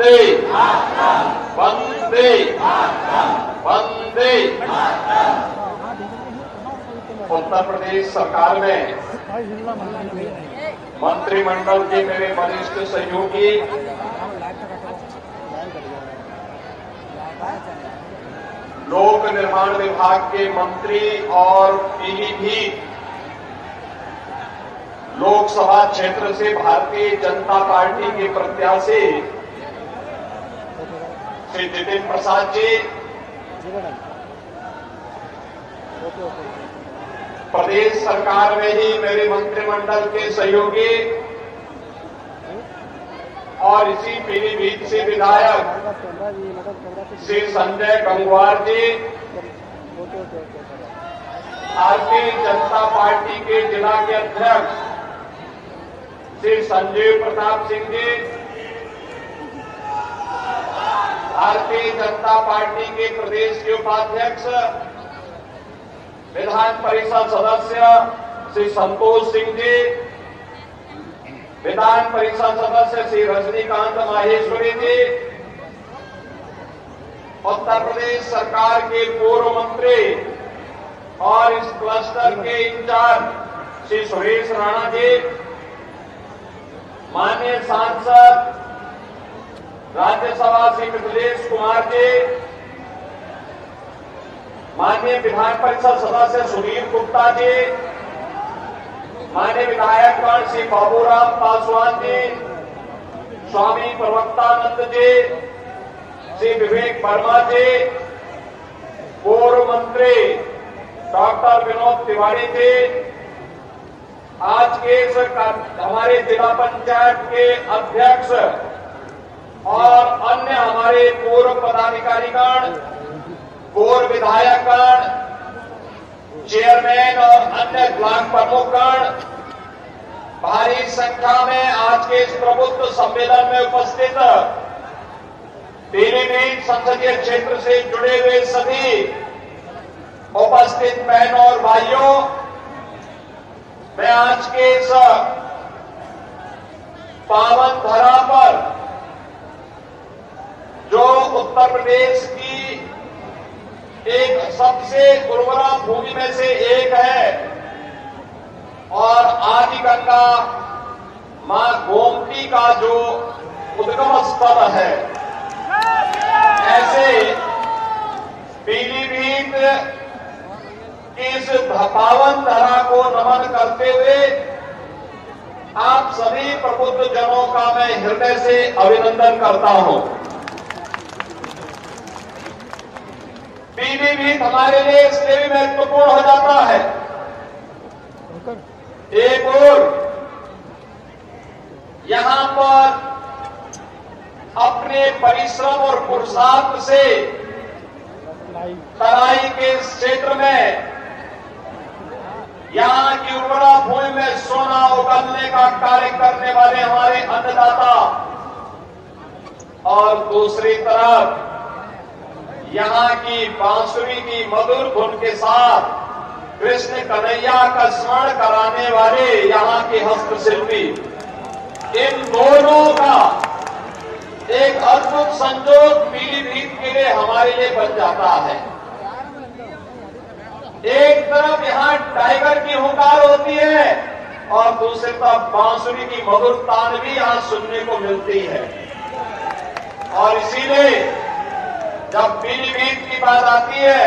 वंदे वंदे वंदे। उत्तर प्रदेश सरकार में मंत्रिमंडल के मेरे वरिष्ठ सहयोगी, लोक निर्माण विभाग के मंत्री और पीलीभीत लोकसभा क्षेत्र से भारतीय जनता पार्टी के प्रत्याशी श्री जितिन प्रसाद जी, प्रदेश सरकार में ही मेरे मंत्रिमंडल के सहयोगी और इसी पीलीभीत से विधायक श्री संजय गंगवार जी, भारतीय जनता पार्टी के जिला के अध्यक्ष श्री संजीव प्रताप सिंह जी, भारतीय जनता पार्टी के प्रदेश के उपाध्यक्ष विधान परिषद सदस्य श्री संतोष सिंह जी, विधान परिषद सदस्य श्री रजनीकांत माहेश्वरी जी, उत्तर प्रदेश सरकार के पूर्व मंत्री और इस क्लस्टर के इंचार्ज श्री सुरेश राणा जी, माननीय सांसद राज्यसभा श्री मिथिलेश कुमार जी, माननीय विधान परिषद सदस्य सुनील गुप्ता जी, माननीय विधायकगण श्री बाबूराम पासवान जी, स्वामी प्रवक्तानंद जी, श्री विवेक वर्मा जी, पूर्व मंत्री डॉक्टर विनोद तिवारी जी, आज के हमारे जिला पंचायत के अध्यक्ष और अन्य हमारे पूर्व पदाधिकारीगण, पूर्व विधायकगण, चेयरमैन और अन्य ब्लॉक प्रमुखगण, भारी संख्या में आज के इस प्रबुद्ध सम्मेलन में उपस्थित पीलीभीत संसदीय क्षेत्र से जुड़े हुए सभी उपस्थित बहनों और भाइयों, मैं आज के इस पावन धरा पर जो उत्तर प्रदेश की एक सबसे उर्वरा भूमि में से एक है और आदि गंगा मां गोमती का जो उद्गम स्थल है, ऐसे पीलीभीत इस पावन धरा को नमन करते हुए आप सभी प्रबुद्ध जनों का मैं हृदय से अभिनंदन करता हूं। पीलीभीत हमारे लिए इसलिए भी महत्वपूर्ण हो जाता है, एक और यहां पर अपने परिश्रम और पुरुषार्थ से तराई के इस क्षेत्र में यहां की उर्वरा भूमि में सोना उगलने का कार्य करने वाले हमारे अन्नदाता, और दूसरी तरफ यहां की बांसुरी की मधुर धुन के साथ कृष्ण कन्हैया का स्मरण कराने वाले यहां के हस्तशिल्पी, इन दोनों का एक अद्भुत संजोग पीलीभीत के लिए हमारे लिए बन जाता है। एक तरफ यहां टाइगर की हुंकार होती है और दूसरी तरफ बांसुरी की मधुर तान भी यहां सुनने को मिलती है, और इसीलिए जब पीलीभीत की बात आती है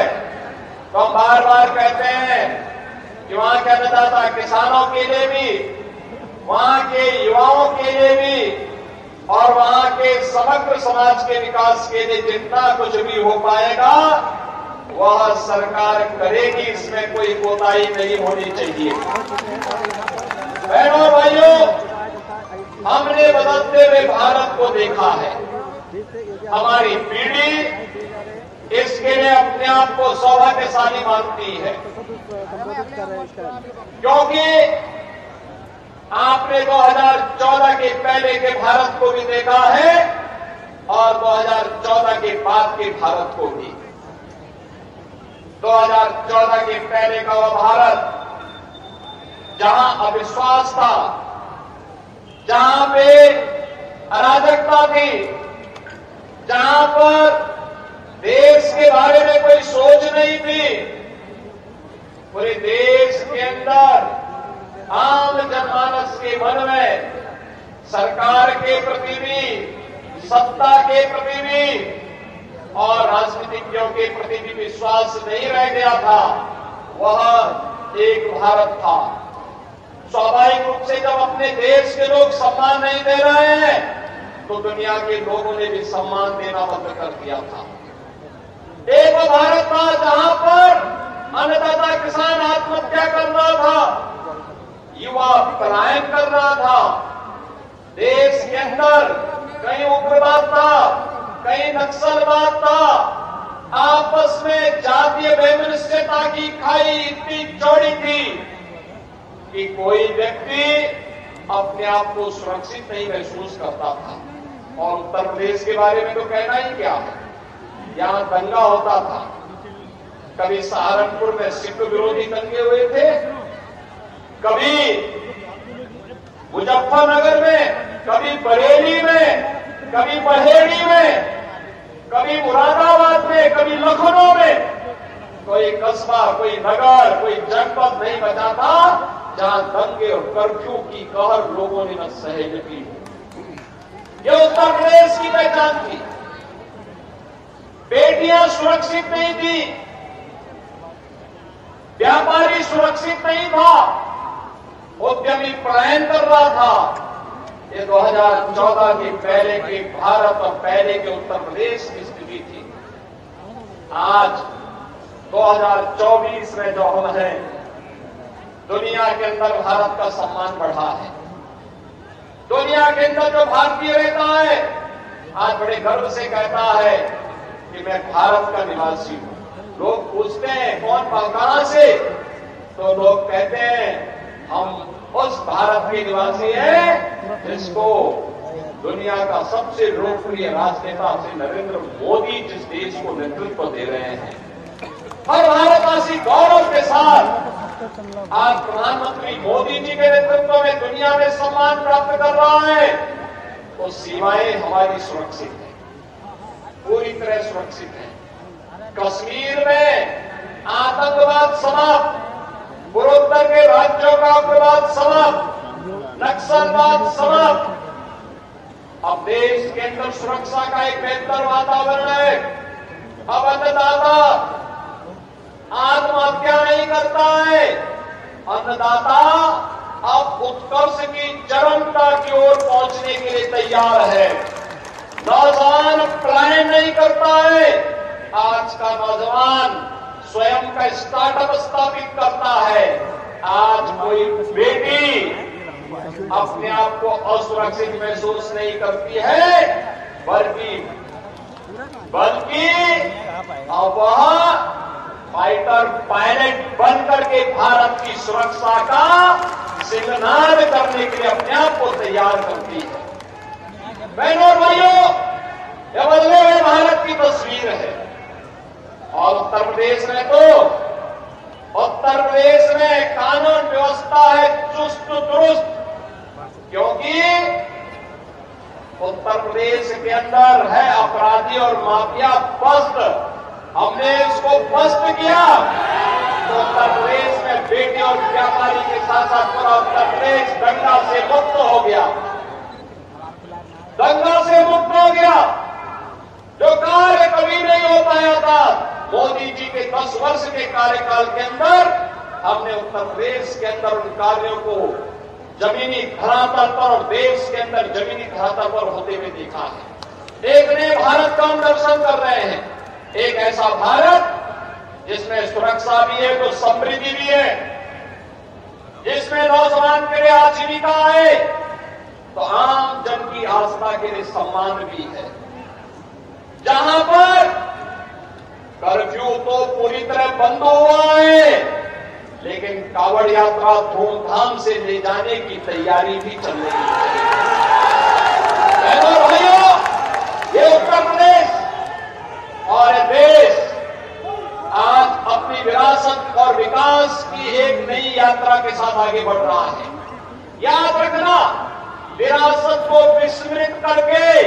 तो हम बार बार कहते हैं कि वहां के अन्नदाता किसानों के लिए भी, वहां के युवाओं के लिए भी और वहां के समग्र समाज के विकास के लिए जितना कुछ भी हो पाएगा वह सरकार करेगी, इसमें कोई कोताही नहीं होनी चाहिए। बहनों भाइयों, हमने बदलते हुए भारत को देखा है, हमारी पीढ़ी इसके लिए अपने आप को सौभाग्यशाली मानती है, क्योंकि आपने 2014 के पहले के भारत को भी देखा है और 2014 के बाद के भारत को भी। 2014 के पहले का वह भारत जहां अविश्वास था, जहां पे अराजकता थी, जहां पर देश के बारे में कोई सोच नहीं थी, पूरे देश के अंदर आम जनमानस के मन में सरकार के प्रति भी, सत्ता के प्रति भी और राजनीतिज्ञों के प्रति भी विश्वास नहीं रह गया था। वह एक भारत था। स्वाभाविक रूप से जब अपने देश के लोग सम्मान नहीं दे रहे हैं तो दुनिया के लोगों ने भी सम्मान देना बंद कर दिया था। एक वो भारत था जहां पर अन्नदाता किसान आत्महत्या कर रहा था, युवा पलायन कर रहा था, देश के अंदर कहीं उग्रवाद था, कहीं नक्सलवाद था, आपस में जातीय वैमनस्यता की खाई इतनी चौड़ी थी कि कोई व्यक्ति अपने आप को सुरक्षित नहीं महसूस करता था। और उत्तर प्रदेश के बारे में तो कहना ही क्या है, यहां दंगा होता था। कभी सहारनपुर में सिख विरोधी दंगे हुए थे, कभी मुजफ्फरनगर में, कभी बरेली में, कभी बहेड़ी में, कभी मुरादाबाद में, कभी लखनऊ में। कोई कस्बा, कोई नगर, कोई जनपद नहीं बचा था जहां दंगे और कर्फ्यू की कहर लोगों ने न सहे न की। यह उत्तर प्रदेश की पहचान थी। बेटियां सुरक्षित नहीं थी, व्यापारी सुरक्षित नहीं था, उद्यमी पलायन कर रहा था। ये 2014 के पहले के भारत और पहले के उत्तर प्रदेश की स्थिति थी। आज 2024 में जो हम हैं, दुनिया के अंदर भारत का सम्मान बढ़ा है। दुनिया के अंदर जो भारतीय रहता है आज बड़े गर्व से कहता है कि मैं भारत का निवासी हूं। लोग पूछते हैं कौन कहां से, तो लोग कहते हैं हम उस भारत के निवासी हैं जिसको दुनिया का सबसे लोकप्रिय राजनेता श्री नरेंद्र मोदी जिस देश को नेतृत्व दे रहे हैं। हर भारतवासी गौरव के साथ आज प्रधानमंत्री मोदी जी के नेतृत्व में दुनिया में सम्मान प्राप्त कर रहा है। तो सीमाएं हमारी सुरक्षित है, पूरी तरह सुरक्षित है। कश्मीर में आतंकवाद समाप्त, पूर्वोत्तर के राज्यों का उग्रवाद समाप्त, नक्सलवाद समाप्त। अब देश के अंदर सुरक्षा का एक बेहतर वातावरण है। अब अन्नदाता आत्महत्या नहीं करता है, अन्नदाता अब उत्कर्ष की चरमता की ओर पहुंचने के लिए तैयार है। नौजवान पलायन नहीं करता है, आज का नौजवान स्वयं का स्टार्टअप स्थापित करता है। आज कोई बेटी अपने आप को असुरक्षित महसूस नहीं करती है, बल्कि अब वह फाइटर पायलट बनकर के भारत की सुरक्षा का सिंहनाद करने के लिए अपने आप को तैयार करती है। बहनों और भाइयों, यह बदले हुए भारत की तस्वीर है। और उत्तर प्रदेश में कानून व्यवस्था है चुस्त दुरुस्त, क्योंकि उत्तर प्रदेश के अंदर है अपराधी और माफिया पस्त। हमने इसको पस्त किया तो उत्तर प्रदेश में बेटी और व्यापारी के साथ साथ पूरा उत्तर प्रदेश दंगा से मुक्त हो गया। दंगा से मुक्त हो गया। जो कार्य कभी नहीं हो पाया था, मोदी जी के 10 वर्ष के कार्यकाल के अंदर हमने उत्तर प्रदेश के अंदर उन कार्यों को जमीनी धरातल पर और देश के अंदर जमीनी धरातल पर होते हुए देखा है। एक नए भारत का हम दर्शन कर रहे हैं, एक ऐसा भारत जिसमें सुरक्षा भी है तो समृद्धि भी है, जिसमें नौजवान के लिए आजीविका है तो आम जन की आस्था के लिए सम्मान भी है, जहां पर कर्फ्यू तो पूरी तरह बंद हुआ है लेकिन कावड़ यात्रा धूमधाम से ले जाने की तैयारी भी चल रही है। बहनों और भाइयों, ये उत्तर प्रदेश और देश आज अपनी विरासत और विकास की एक नई यात्रा के साथ आगे बढ़ रहा है। याद रखना, विरासत को विस्मृत करके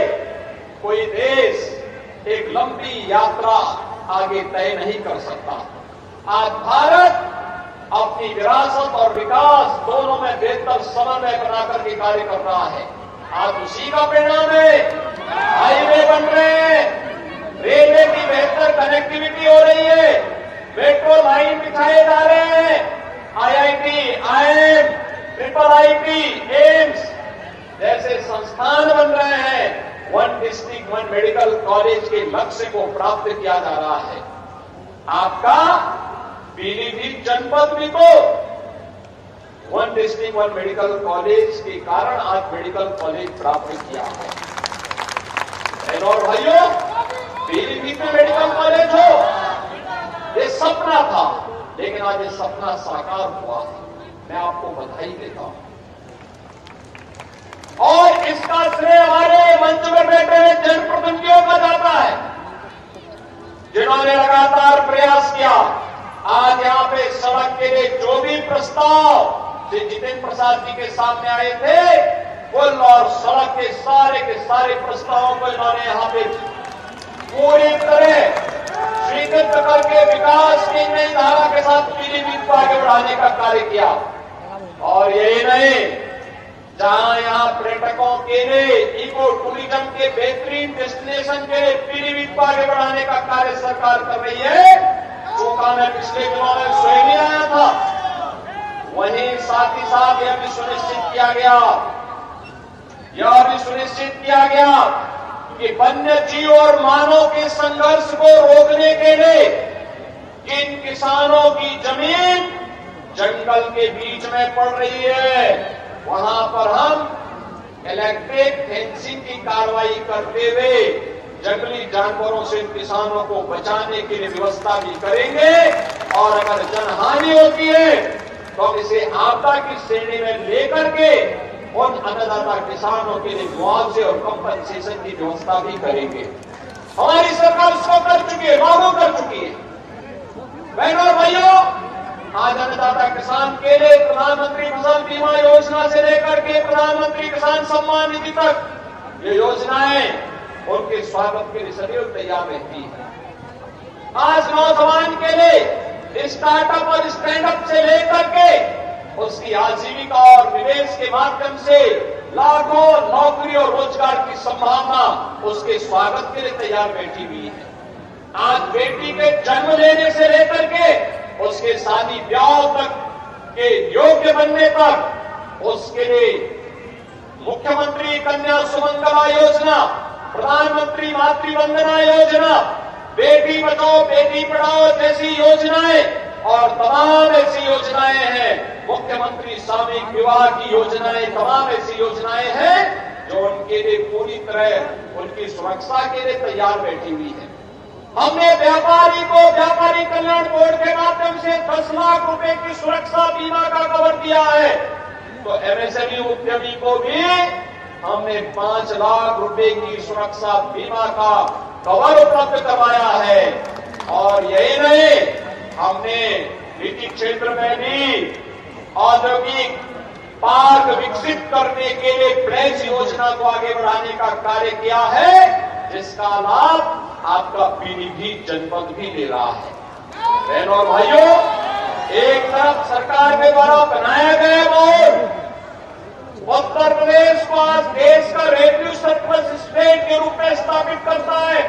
कोई देश एक लंबी यात्रा आगे तय नहीं कर सकता। आज भारत अपनी विरासत और विकास दोनों में बेहतर समन्वय बनाकर के कार्य कर रहा है। आज उसी का परिणाम है। हाईवे बन रहे हैं, रेलवे की बेहतर कनेक्टिविटी हो रही है, मेट्रो लाइन बिछाए जा रहे हैं, IIT, IIM, triple IT, AIIMS जैसे संस्थान बन रहे हैं। One district one medical college के लक्ष्य को प्राप्त किया जा रहा है। आपका पीलीभीत जनपद भी तो one district one medical college के कारण आज मेडिकल कॉलेज प्राप्त किया है। बहनों और भाइयों, पीलीभीत में मेडिकल कॉलेज हो, ये सपना था, लेकिन आज ये सपना साकार हुआ है। मैं आपको बधाई देता हूं और इसका श्रेय हमारे मंच में बैठे हुए जनप्रतिनिधियों का जाता है, जिन्होंने लगातार प्रयास किया। आज यहां पे सड़क के लिए जो भी प्रस्ताव श्री जितेंद्र प्रसाद जी के सामने आए थे, पुल और सड़क के सारे प्रस्तावों को इन्होंने यहां पे पूरी तरह स्वीकृत करके विकास की नई धारा के साथ पीलीभीत को आगे बढ़ाने का कार्य किया। और यही नहीं, जहां यहां पर्यटकों के लिए इको टूरिज्म के बेहतरीन डेस्टिनेशन के लिए पीलीभीत को आगे बढ़ाने का कार्य सरकार कर रही है। चूंकि मैं पिछले दिनों में स्वयं ही आया था, वहीं साथ ही साथ यह भी सुनिश्चित किया गया कि वन्य जीव और मानव के संघर्ष को रोकने के लिए जिन किसानों की जमीन जंगल के बीच में पड़ रही है, वहां पर हम इलेक्ट्रिक फेंसिंग की कार्रवाई करते हुए जंगली जानवरों से किसानों को बचाने के लिए व्यवस्था भी करेंगे। और अगर जनहानि होती है तो हम इसे आपदा की श्रेणी में लेकर के उन अन्नदाता किसानों के लिए मुआवजे और कंपनसेशन की व्यवस्था भी करेंगे। हमारी सरकार उसको कर चुकी है, लागू कर चुकी है। बहनों और भाइयों, आज अन्नदाता किसान के लिए प्रधानमंत्री फसल बीमा योजना से लेकर के प्रधानमंत्री किसान सम्मान निधि तक ये योजनाएं उनके स्वागत के लिए सदैव तैयार रहती है। आज नौजवान के लिए स्टार्टअप और स्टैंडअप से लेकर के उसकी आजीविका और निवेश के माध्यम से लाखों नौकरी और रोजगार की संभावना उसके स्वागत के लिए तैयार बैठी हुई है। आज बेटी के जन्म लेने से लेकर के उसके शादी ब्याह तक के योग्य बनने तक उसके लिए मुख्यमंत्री कन्या सुमंगला योजना, प्रधानमंत्री मातृ वंदना योजना, बेटी बचाओ बेटी पढ़ाओ जैसी योजनाएं और तमाम ऐसी योजनाएं हैं। मुख्यमंत्री सामूहिक विवाह की योजनाएं, तमाम ऐसी योजनाएं हैं जो उनके लिए पूरी तरह उनकी सुरक्षा के लिए तैयार बैठी हुई है। हमने व्यापारी को व्यापारी कल्याण बोर्ड के माध्यम से 10 लाख रुपए की सुरक्षा बीमा का कवर दिया है, तो एमएसएमई उद्यमी को भी हमने 5 लाख रुपए की सुरक्षा बीमा का कवर उपलब्ध करवाया है। और यही नहीं, हमने निजी क्षेत्र में भी औद्योगिक पार्क विकसित करने के लिए प्लेस योजना को आगे बढ़ाने का कार्य किया है, जिसका लाभ आपका पीलीभीत जनपद भी ले रहा है। बहनों और भाइयों, एक तरफ सरकार के द्वारा बनाया गया बोर्ड उत्तर प्रदेश को आज देश का रेवेन्यू सरप्लस स्टेट के रूप में स्थापित करता है,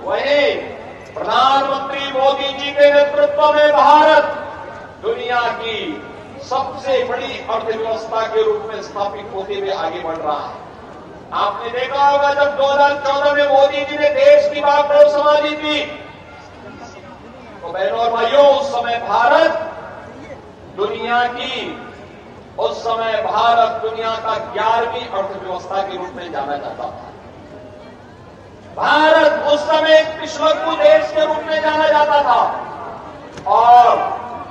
वहीं प्रधानमंत्री मोदी जी के नेतृत्व में भारत दुनिया की सबसे बड़ी अर्थव्यवस्था के रूप में स्थापित होते हुए आगे बढ़ रहा है। आपने देखा होगा जब 2014 में मोदी जी ने देश की बागडोर संभाली थी, तो बहनों और भाइयों, उस समय भारत दुनिया का 11वीं अर्थव्यवस्था के रूप में जाना जाता था। भारत उस समय एक पिछड़कू देश के रूप में जाना जाता था और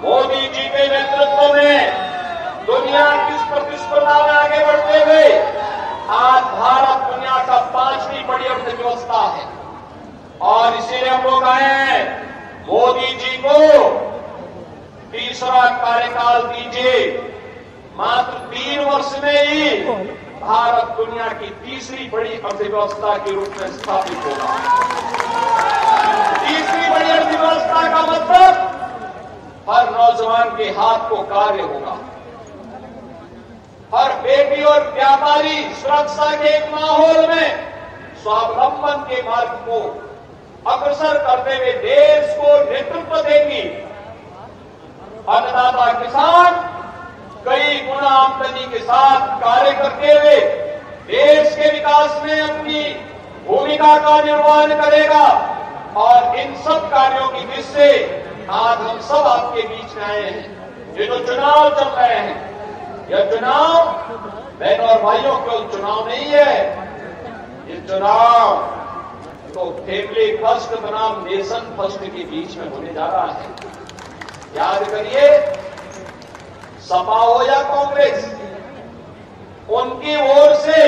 मोदी जी के नेतृत्व में दुनिया की इस प्रतिस्पर्धा में आगे बढ़ते हुए आज भारत दुनिया का 5वीं बड़ी अर्थव्यवस्था है। और इसीलिए हम लोग आए हैं, मोदी जी को तीसरा कार्यकाल दीजिए। मात्र 3 वर्ष में ही भारत दुनिया की तीसरी बड़ी अर्थव्यवस्था के रूप में स्थापित होगा। तीसरी बड़ी अर्थव्यवस्था का मतलब हर नौजवान के हाथ को कार्य होगा, हर बेटी और व्यापारी सुरक्षा के एक माहौल में स्वावलंबन के मार्ग को अग्रसर करते हुए देश को नेतृत्व देगी। अन्नदाता किसान कई गुना आमदनी के साथ कार्य करते हुए देश के विकास में अपनी भूमिका का निर्वहन करेगा। और इन सब कार्यों की दृष्टि से आज हम सब आपके बीच में आए हैं। ये जो चुनाव चल रहे हैं, यह चुनाव बहनों और भाइयों केवल चुनाव नहीं है, ये चुनाव तो फैमिली फर्स्ट बनाम नेशन फर्स्ट के बीच में होने जा रहा है। याद करिए, सपा हो या कांग्रेस, उनकी ओर से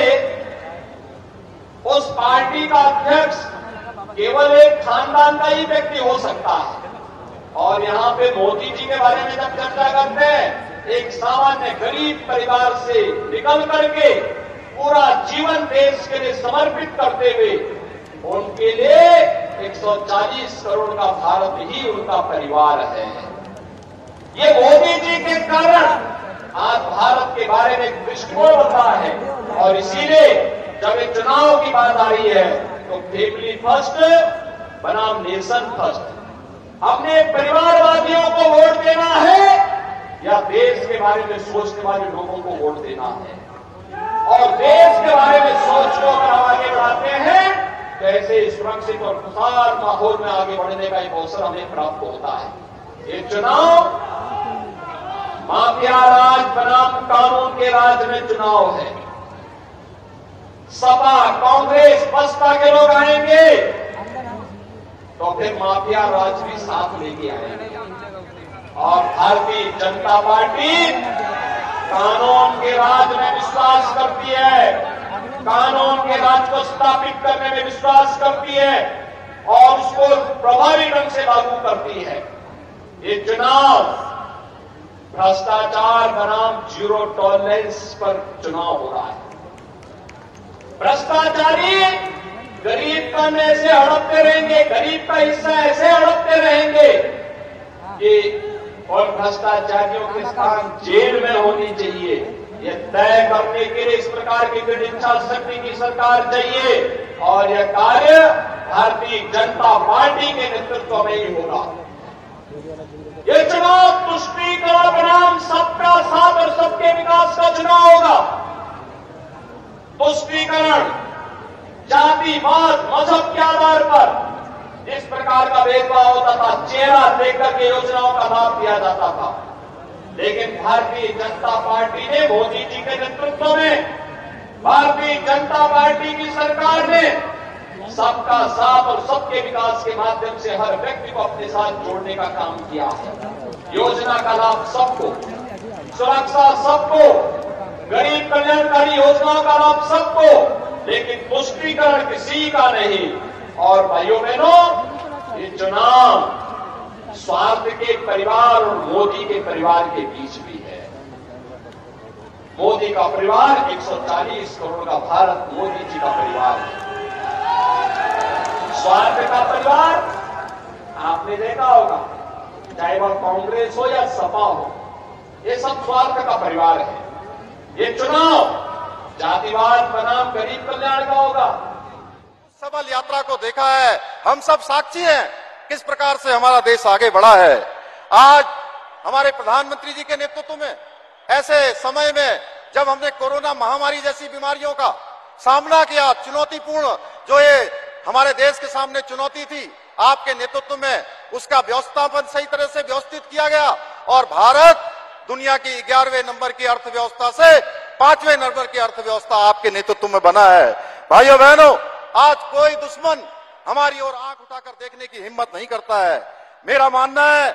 उस पार्टी का अध्यक्ष केवल एक खानदान का ही व्यक्ति हो सकता है। और यहां पे मोदी जी के बारे में जब चर्चा करते हैं, एक सामान्य गरीब परिवार से निकल करके पूरा जीवन देश के लिए समर्पित करते हुए उनके लिए 140 करोड़ का भारत ही उनका परिवार है। ये मोदी जी के कारण आज भारत के बारे में दृष्टिकोण बदला है। और इसीलिए जब एक चुनाव की बात आ रही है तो फैमिली फर्स्ट बनाम नेशन फर्स्ट, हमने परिवारवादियों को वोट देना है या देश के बारे में सोचने वाले लोगों को वोट देना है। और देश के बारे में सोच को अगर हम आगे बढ़ाते हैं तो ऐसे सुरक्षित और खुशहाल माहौल में आगे बढ़ने का एक अवसर हमें प्राप्त होता है। ये चुनाव माफिया राज बनाम कानून के राज में चुनाव है। सपा, कांग्रेस, बसपा के लोग आएंगे तो फिर माफिया राज भी साथ लेके आएंगे। और भारतीय जनता पार्टी कानून के राज में विश्वास करती है, कानून के राज को स्थापित करने में विश्वास करती है और उसको प्रभावी ढंग से लागू करती है। ये चुनाव भ्रष्टाचार बनाम जीरो टॉलरेंस पर चुनाव हो रहा है। भ्रष्टाचारी गरीब का में ऐसे हड़पते रहेंगे, गरीब का हिस्सा ऐसे हड़पते रहेंगे कि और भ्रष्टाचारियों के स्थान जेल में होनी चाहिए। यह तय करने के लिए इस प्रकार की इच्छा शक्ति की सरकार चाहिए और यह कार्य भारतीय जनता पार्टी के नेतृत्व में ही होगा। यह चुनाव तुष्टीकरण बनाम सबका साथ और सबके विकास का चुनाव होगा। तुष्टीकरण जातिवाद मजहब के आधार पर जिस प्रकार का भेदभाव होता था, चेहरा देखकर के योजनाओं का लाभ दिया जाता था, लेकिन भारतीय जनता पार्टी ने मोदी जी के नेतृत्व में भारतीय जनता पार्टी की सरकार ने सबका साथ और सबके विकास के माध्यम से हर व्यक्ति को अपने साथ जोड़ने का काम किया है। योजना का लाभ सबको, सुरक्षा सबको, गरीब कल्याणकारी योजनाओं का लाभ सबको, लेकिन तुष्टीकरण किसी का नहीं। और भाइयों बहनों, ये चुनाव स्वार्थ के परिवार और मोदी के परिवार के बीच भी है। मोदी का परिवार 140 करोड़ का भारत मोदी जी का परिवार है। स्वार्थ का परिवार आपने देखा होगा, चाहे वह कांग्रेस हो या सपा हो, ये सब स्वार्थ का परिवार है। ये चुनाव जातिवाद बनाम गरीब कल्याण का होगा। सबल यात्रा को देखा है, हम सब साक्षी हैं किस प्रकार से हमारा देश आगे बढ़ा है। आज हमारे प्रधानमंत्री जी के नेतृत्व में ऐसे समय में जब हमने कोरोना महामारी जैसी बीमारियों का सामना किया, चुनौतीपूर्ण जो ये हमारे देश के सामने चुनौती थी, आपके नेतृत्व में उसका व्यवस्थापन सही तरह से व्यवस्थित किया गया और भारत दुनिया की 11वें नंबर की अर्थव्यवस्था से 5वें नंबर की अर्थव्यवस्था आपके नेतृत्व में बना है। भाइयों बहनों, आज कोई दुश्मन हमारी ओर आंख उठाकर देखने की हिम्मत नहीं करता है। मेरा मानना है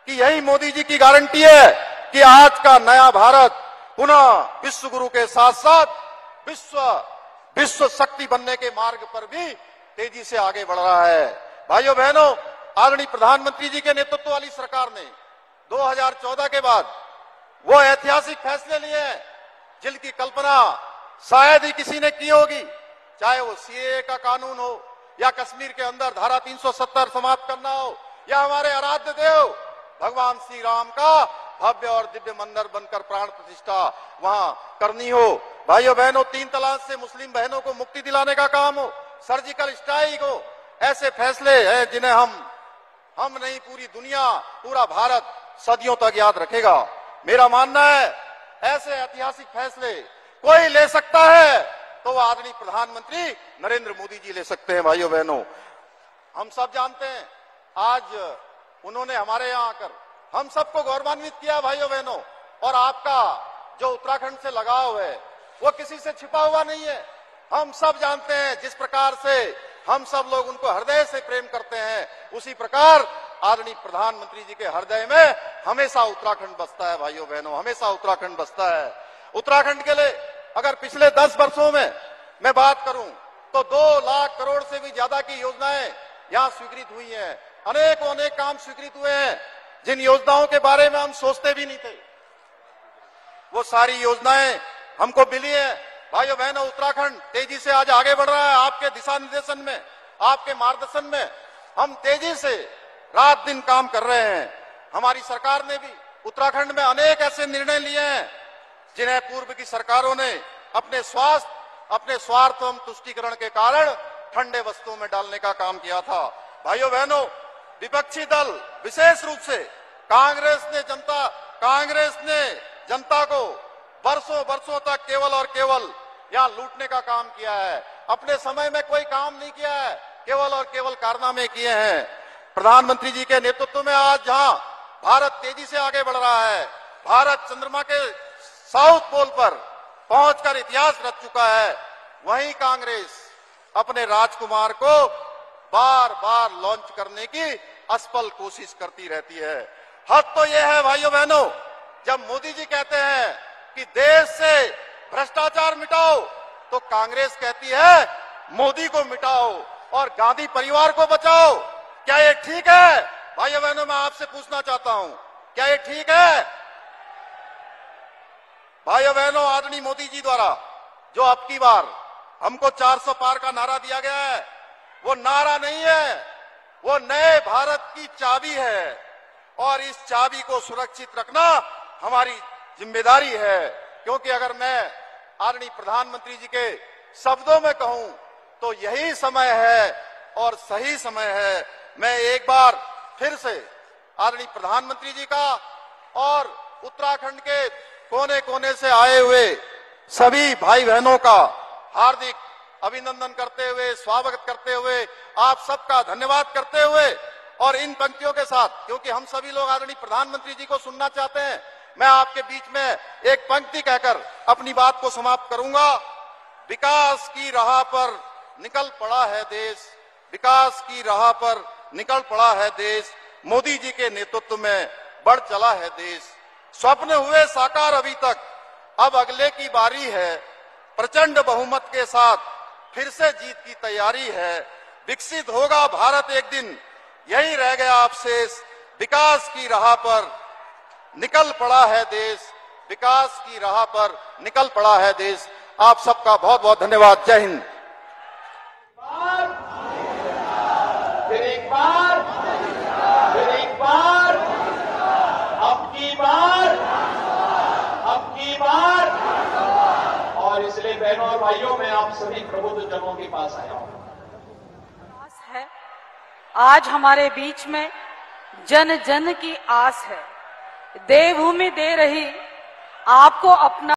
कि यही मोदी जी की गारंटी है कि आज का नया भारत पुनः विश्व गुरु के साथ साथ विश्व शक्ति बनने के मार्ग पर भी तेजी से आगे बढ़ रहा है। भाइयों बहनों, आदरणीय प्रधानमंत्री जी के नेतृत्व वाली सरकार ने 2014 के बाद वो ऐतिहासिक फैसले लिए हैं जिनकी कल्पना शायद ही किसी ने की होगी, चाहे वो सीएए का कानून हो या कश्मीर के अंदर धारा 370 समाप्त करना हो या हमारे आराध्य देव भगवान श्री राम का भव्य और दिव्य मंदिर बनकर प्राण प्रतिष्ठा वहां करनी हो। भाइयों बहनों, 3 तलाक से मुस्लिम बहनों को मुक्ति दिलाने का काम हो, सर्जिकल स्ट्राइक हो, ऐसे फैसले हैं जिन्हें हम नहीं पूरी दुनिया, पूरा भारत सदियों तक याद रखेगा। मेरा मानना है ऐसे ऐतिहासिक फैसले कोई ले सकता है तो वो आदरणीय प्रधानमंत्री नरेंद्र मोदी जी ले सकते हैं। भाइयों बहनों, हम सब जानते हैं आज उन्होंने हमारे यहां आकर हम सबको गौरवान्वित किया। भाइयों बहनों, और आपका जो उत्तराखंड से लगाव है वो किसी से छिपा हुआ नहीं है। हम सब जानते हैं जिस प्रकार से हम सब लोग उनको हृदय से प्रेम करते हैं, उसी प्रकार आदरणीय प्रधानमंत्री जी के हृदय में हमेशा उत्तराखंड बसता है। भाइयों बहनों, हमेशा उत्तराखंड बसता है। उत्तराखंड के लिए अगर पिछले 10 वर्षों में मैं बात करूं तो 2 लाख करोड़ से भी ज्यादा की योजनाएं यहां स्वीकृत हुई हैं। अनेक काम स्वीकृत हुए हैं जिन योजनाओं के बारे में हम सोचते भी नहीं थे, वो सारी योजनाएं हमको मिली है। भाइयों बहनों, उत्तराखंड तेजी से आज आगे बढ़ रहा है। आपके दिशा निर्देशन में, आपके मार्गदर्शन में हम तेजी से रात दिन काम कर रहे हैं। हमारी सरकार ने भी उत्तराखंड में अनेक ऐसे निर्णय लिए हैं जिन्हें पूर्व की सरकारों ने अपने स्वार्थ एवं तुष्टीकरण के कारण ठंडे वस्तुओं में डालने का काम किया था। भाइयों बहनों, विपक्षी दल विशेष रूप से कांग्रेस ने जनता को वर्षों तक केवल और केवल यहां लूटने का काम किया है। अपने समय में कोई काम नहीं किया है, केवल और केवल कारनामे किए हैं। प्रधानमंत्री जी के नेतृत्व में आज जहां भारत तेजी से आगे बढ़ रहा है, भारत चंद्रमा के साउथ पोल पर पहुंचकर इतिहास रच चुका है, वहीं कांग्रेस अपने राजकुमार को बार बार लॉन्च करने की असफल कोशिश करती रहती है। हद तो यह है भाइयों बहनों, जब मोदी जी कहते हैं कि देश से भ्रष्टाचार मिटाओ तो कांग्रेस कहती है मोदी को मिटाओ और गांधी परिवार को बचाओ। क्या ये ठीक है? भाइयों बहनों, मैं आपसे पूछना चाहता हूं, क्या ये ठीक है? भाइयों बहनों, आदरणीय मोदी जी द्वारा जो अब की बार हमको 400 पार का नारा दिया गया है, वो नारा नहीं है, वो नए भारत की चाबी है और इस चाबी को सुरक्षित रखना हमारी जिम्मेदारी है। क्योंकि अगर मैं आदरणीय प्रधानमंत्री जी के शब्दों में कहूं तो यही समय है और सही समय है। मैं एक बार फिर से आदरणीय प्रधानमंत्री जी का और उत्तराखंड के कोने कोने से आए हुए सभी भाई बहनों का हार्दिक अभिनंदन करते हुए, स्वागत करते हुए, आप सबका धन्यवाद करते हुए और इन पंक्तियों के साथ, क्योंकि हम सभी लोग आदरणीय प्रधानमंत्री जी को सुनना चाहते हैं, मैं आपके बीच में एक पंक्ति कहकर अपनी बात को समाप्त करूंगा। विकास की राह पर निकल पड़ा है देश, विकास की राह पर निकल पड़ा है देश, मोदी जी के नेतृत्व में बढ़ चला है देश। स्वप्न हुए साकार अभी तक, अब अगले की बारी है, प्रचंड बहुमत के साथ फिर से जीत की तैयारी है। विकसित होगा भारत एक दिन, यही रह गया अवशेष, विकास की राह पर निकल पड़ा है देश, विकास की राह पर निकल पड़ा है देश। आप सबका बहुत बहुत धन्यवाद। जय हिंद। फिर एक बार, अब की बार, और इसलिए बहनों और भाइयों, मैं आप सभी प्रबुद्ध जनों के पास आया हूं। आज हमारे बीच में जन जन की आस है, देवभूमि दे रही आपको अपना